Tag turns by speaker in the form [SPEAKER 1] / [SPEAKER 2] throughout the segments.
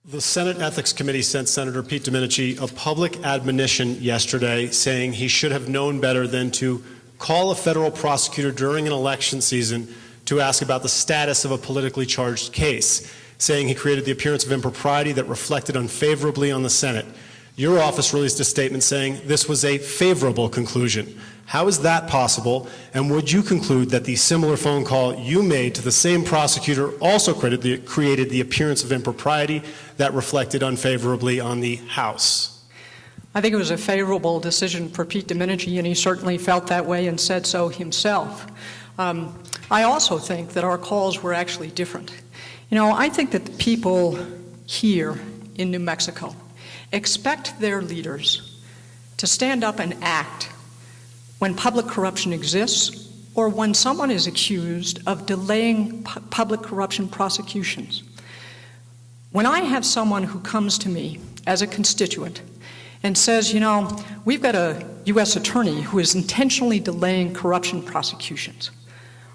[SPEAKER 1] The Senate Ethics Committee sent Senator Pete Domenici a public admonition yesterday saying he should have known better than to call a federal prosecutor during an election season to ask about the status of a politically charged case, saying he created the appearance of impropriety that reflected unfavorably on the Senate. Your office released a statement saying this was a favorable conclusion. How is that possible? And would you conclude that the similar phone call you made to the same prosecutor also created the appearance of impropriety that reflected unfavorably on the House?
[SPEAKER 2] I think it was a favorable decision for Pete Domenici, and he certainly felt that way and said so himself. I also think that our calls were actually different. You know, I think that the people here in New Mexico expect their leaders to stand up and act when public corruption exists or when someone is accused of delaying public corruption prosecutions. When I have someone who comes to me as a constituent and says, you know, we've got a U.S. attorney who is intentionally delaying corruption prosecutions,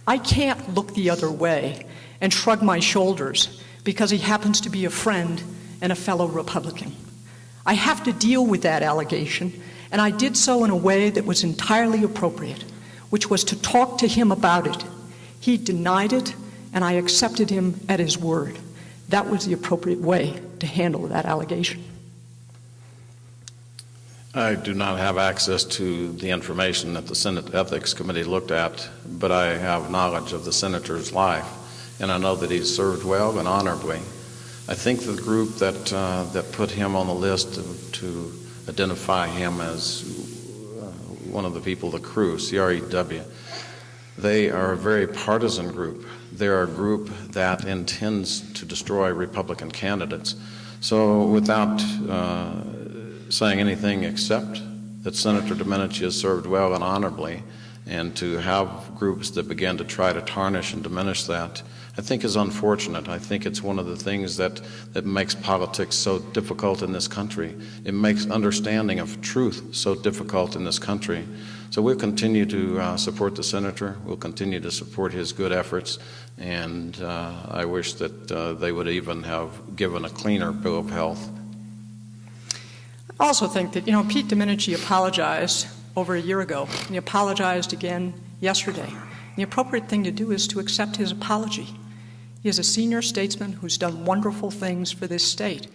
[SPEAKER 2] I can't look the other way and shrug my shoulders because he happens to be a friend and a fellow Republican. I have to deal with that allegation, and I did so in a way that was entirely appropriate, which was to talk to him about it. He denied it, and I accepted him at his word. That was the appropriate way to handle that allegation.
[SPEAKER 3] I do not have access to the information that the Senate Ethics Committee looked at, but I have knowledge of the senator's life, and I know that he's served well and honorably. I think the group that put him on the list to identify him as one of the people, the crew, CREW, they are a very partisan group. They're a group that intends to destroy Republican candidates. So without saying anything except that Senator Domenici has served well and honorably, and to have groups that begin to try to tarnish and diminish that, I think is unfortunate. I think it's one of the things that makes politics so difficult in this country. It makes understanding of truth so difficult in this country. So we'll continue to support the senator. We'll continue to support his good efforts, and I wish that they would even have given a cleaner bill of health.
[SPEAKER 2] I also think that, you know, Pete Domenici apologized over a year ago, and he apologized again yesterday. The appropriate thing to do is to accept his apology. He is a senior statesman who's done wonderful things for this state.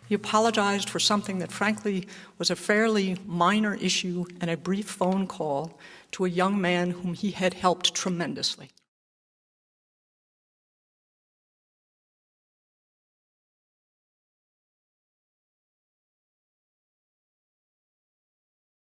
[SPEAKER 2] He apologized for something that, frankly, was a fairly minor issue and a brief phone call to a young man whom he had helped tremendously.